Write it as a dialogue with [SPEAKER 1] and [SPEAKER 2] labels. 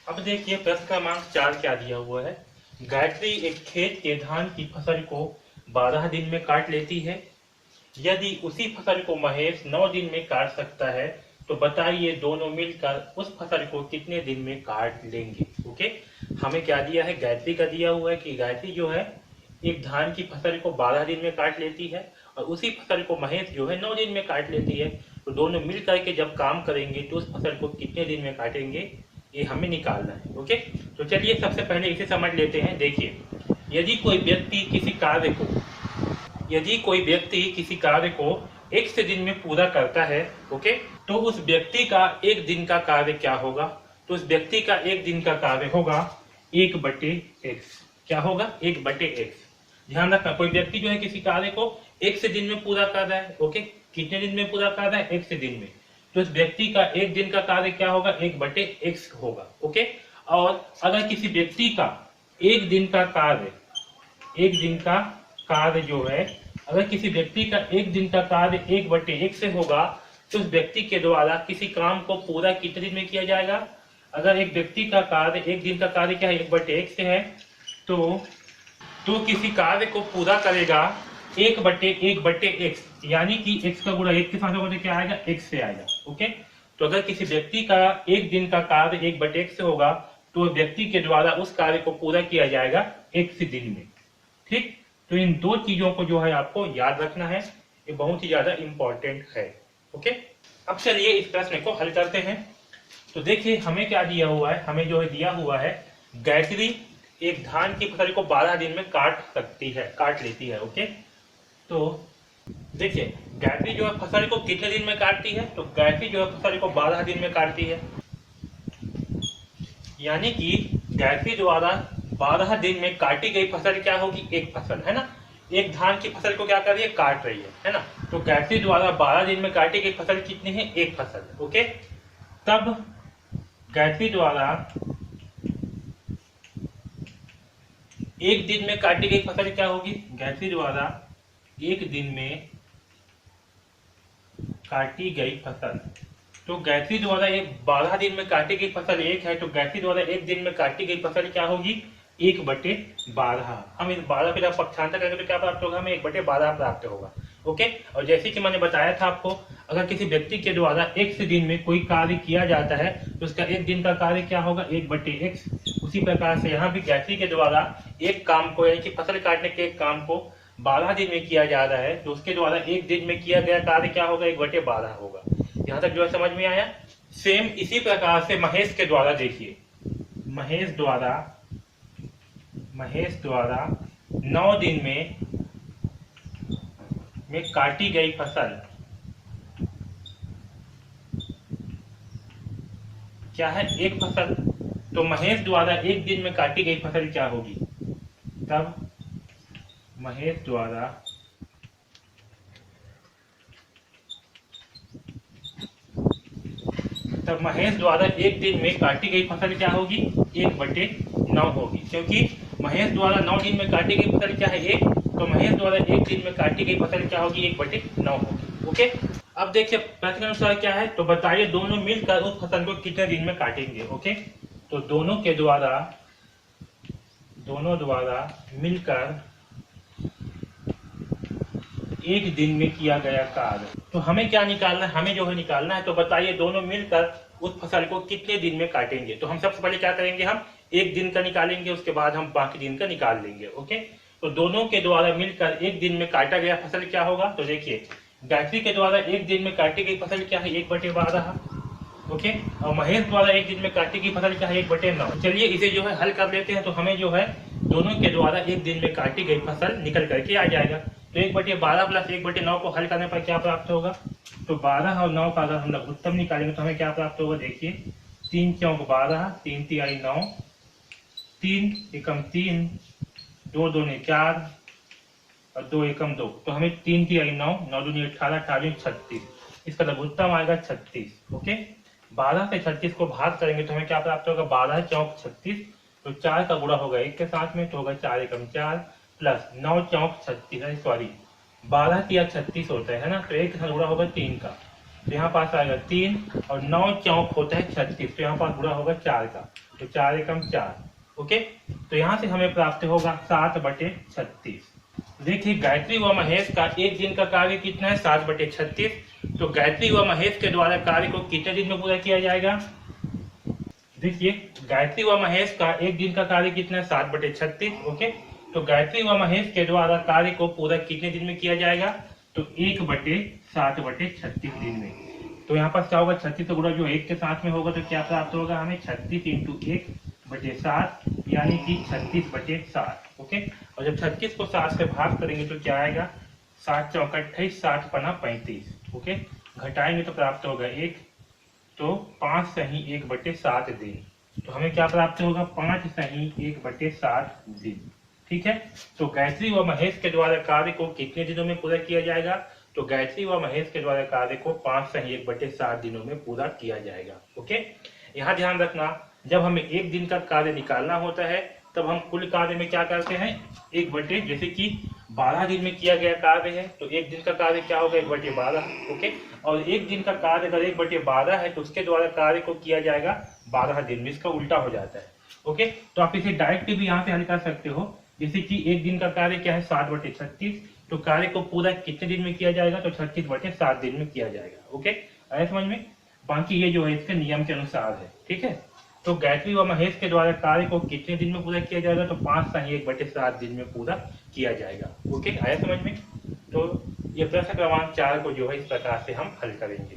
[SPEAKER 1] अब देखिए प्रश्न क्रमांक 4 क्या दिया हुआ है। गायत्री एक खेत के धान की फसल को 12 दिन में काट लेती है। यदि उसी फसल को महेश 9 दिन में काट सकता है तो बताइए दोनों मिलकर उस फसल को कितने दिन में काट लेंगे। ओके, हमें क्या दिया है, गायत्री का दिया हुआ है कि गायत्री जो है एक धान की फसल को 12 दिन में काट लेती है और उसी फसल को महेश जो है 9 दिन में काट लेती है। तो दोनों मिल करके जब काम करेंगे तो उस फसल को कितने दिन में काटेंगे, ये हमें निकालना है। ओके, तो चलिए सबसे पहले इसे समझ लेते हैं। देखिए, यदि कोई व्यक्ति किसी कार्य को एक से दिन में पूरा करता है, ओके, तो उस व्यक्ति का एक दिन का कार्य क्या होगा। तो उस व्यक्ति का एक दिन का कार्य होगा 1/x। क्या होगा, 1/x। ध्यान रखना, कोई व्यक्ति जो है किसी कार्य को एक से दिन में पूरा कर रहा है। ओके, कितने दिन में पूरा कर रहा है, एक से दिन में। तो इस व्यक्ति का एक दिन का कार्य क्या होगा, 1/x होगा। ओके, और अगर किसी व्यक्ति का एक दिन का कार्य जो है, अगर किसी व्यक्ति का एक दिन का कार्य 1/x से होगा तो उस व्यक्ति के द्वारा किसी काम को पूरा कितने दिन में किया जाएगा। अगर एक व्यक्ति का कार्य एक दिन का कार्य क्या है, 1/x से है, तो किसी कार्य को पूरा करेगा 1/1/x, यानी कि x का गुणा 1 के साथ होगा तो क्या आएगा, x से आएगा। ओके, तो अगर किसी व्यक्ति का एक दिन का कार्य 1/x से होगा तो व्यक्ति के द्वारा उस कार्य को पूरा किया जाएगा x दिन में। ठीक, तो इन दो चीजों को जो है आपको याद रखना है, ये बहुत ही ज्यादा इंपॉर्टेंट है। ओके, अब चलिए इस प्रश्न को हल करते हैं। तो देखिए हमें क्या दिया हुआ है, हमें जो है दिया हुआ है गायत्री एक धान की फसल को 12 दिन में काट लेती है। ओके, तो देखिए गायत्री जो है फसल को कितने दिन में काटती है, तो गायत्री जो है फसल को 12 दिन में काटती है, यानी कि गायत्री द्वारा 12 दिन में काटी गई फसल क्या होगी, एक फसल है ना। एक धान की फसल को क्या कर रही है, काट रही है ना। तो गायत्री द्वारा 12 दिन में काटी गई फसल कितनी है, एक फसल। ओके, तब गायत्री द्वारा एक दिन में काटी गई फसल क्या होगी, गायत्री द्वारा एक दिन में काटी गई फसल, तो गायत्री द्वारा एक 12 दिन में काटी गई फसल एक है, तो गायत्री द्वारा एक दिन में काटी गई फसल क्या होगी, 1/12। हम इस 12 का जब पक्षांतर करेंगे तो क्या प्राप्त होगा, हमें 1/12 प्राप्त होगा। ओके, और जैसे कि मैंने बताया था आपको, अगर किसी व्यक्ति के द्वारा एक से दिन में कोई कार्य किया जाता है तो उसका एक दिन का कार्य क्या होगा, 1/x। उसी प्रकार से यहाँ भी गायत्री के द्वारा एक काम को, यानी कि फसल काटने के एक काम को 12 दिन में किया जा रहा है, तो उसके द्वारा एक दिन में किया गया कार्य क्या होगा, 1/12 होगा। यहाँ तक जो है समझ में आया। सेम इसी प्रकार से महेश के द्वारा देखिए, महेश द्वारा 9 दिन में काटी गई फसल क्या है, एक फसल। तो महेश द्वारा एक दिन में काटी गई फसल क्या होगी, तब महेश द्वारा एक दिन में काटी गई फसल क्या होगी, 1/9 होगी, क्योंकि महेश द्वारा 9 दिन में काटी गई फसल क्या है, एक, तो महेश द्वारा एक दिन में काटी गई फसल क्या होगी, 1/9 होगी। ओके, अब देखिए प्रश्न अनुसार क्या है, तो बताइए दोनों मिलकर उस फसल को कितने दिन में काटेंगे। ओके, तो दोनों द्वारा मिलकर एक दिन में किया गया कार्य, तो हमें क्या निकालना है, हमें जो है निकालना है, तो बताइए दोनों मिलकर उस फसल को कितने दिन में काटेंगे। तो हम सबसे पहले क्या करेंगे, हम एक दिन का निकालेंगे, उसके बाद हम बाकी दिन का निकाल लेंगे। ओके, तो दोनों के द्वारा मिलकर एक दिन में काटा गया फसल क्या होगा, तो देखिए गायत्री के द्वारा एक दिन में काटी गई फसल क्या है, 1/12। ओके, और महेश द्वारा एक दिन में काटी गई फसल क्या है, 1/9। चलिए इसे जो है हल कर लेते हैं, तो हमें जो है दोनों के द्वारा एक दिन में काटी गई फसल निकल करके आ जाएगा। तो 1/12 प्लस 1/9 को हल करने पर क्या प्राप्त होगा, तो 12 और 9 का अगर हम लोग उत्तम निकालेंगे तो हमें क्या प्राप्त होगा, देखिए 3 चौक 12, 3 तिहाई 9, 3 एकम 3, 2 दूनी 4 और 2 एकम 2, तो हमें 3 तिहाई 9, 9 दूनी 18, 18 36, इसका लघुत्तम आएगा 36। ओके, 12 से 36 को भाग करेंगे तो हमें क्या प्राप्त होगा, 12 चौक 36, तो 4 का गुणा होगा 1 के साथ में, तो होगा 4 एकम 4 प्लस 9 चौक 36, सॉरी 12 तिया 36 होता है ना, तो 1 के साथ गुणा होगा 3 का, तो यहाँ पास आएगा 3 और 9 चौक होता है 36, तो यहाँ पास गुणा होगा 4 का, तो 4 एकम 4। ओके, तो यहाँ से हमें प्राप्त होगा 7/36। देखिए गायत्री व महेश का एक दिन का कार्य कितना है, 7/36। तो गायत्री व महेश के द्वारा कार्य को कितने दिन में पूरा किया जाएगा। देखिए गायत्री व महेश का एक दिन का कार्य कितना है, 7/36। ओके, तो गायत्री व महेश के द्वारा कार्य को पूरा कितने दिन में किया जाएगा, तो 1/7/36 दिन में। तो यहाँ पर क्या होगा, 36 का गुणा जो 1 के साथ में होगा तो क्या प्राप्त होगा हमें, 36 × 1/7 यानी कि 36/7। ओके, और जब 36 को 7 से भाग करेंगे तो क्या आएगा, 7 चौका 28, 7 पना 35। ओके, घटाएंगे तो प्राप्त होगा 1, तो 5 सही 1/7 दिन। तो हमें क्या प्राप्त होगा, 5 सही 1/7 दिन। ठीक है, तो गायत्री व महेश के द्वारा कार्य को कितने दिनों में पूरा किया जाएगा, तो गायत्री व महेश के द्वारा कार्य को 5 सही 1/7 दिनों में पूरा किया जाएगा। ओके, यहाँ ध्यान रखना, जब हमें एक दिन का कार्य निकालना होता है तब हम कुल कार्य में क्या करते हैं, जैसे कि 12 दिन में किया गया कार्य है तो एक दिन का कार्य क्या होगा, 1/12। ओके, और एक दिन का कार्य अगर 1/12 है तो उसके द्वारा कार्य को किया जाएगा 12 दिन में, इसका उल्टा हो जाता है। ओके, तो आप इसे डायरेक्ट भी यहाँ से हल कर सकते हो, जैसे कि एक दिन का कार्य क्या है, 7/36। तो कार्य को पूरा कितने दिन में किया जाएगा, तो 36/7 दिन में किया जाएगा। ओके, आया समझ में। बाकी ये जो है इसके नियम के अनुसार है। ठीक है, तो गायत्री व महेश के द्वारा कार्य को कितने दिन में पूरा किया जाएगा, तो 5 सही 1/7 दिन में पूरा किया जाएगा। ओके, आया समझ में। तो ये प्रश्न क्रमांक 4 को जो है इस प्रकार से हम हल करेंगे।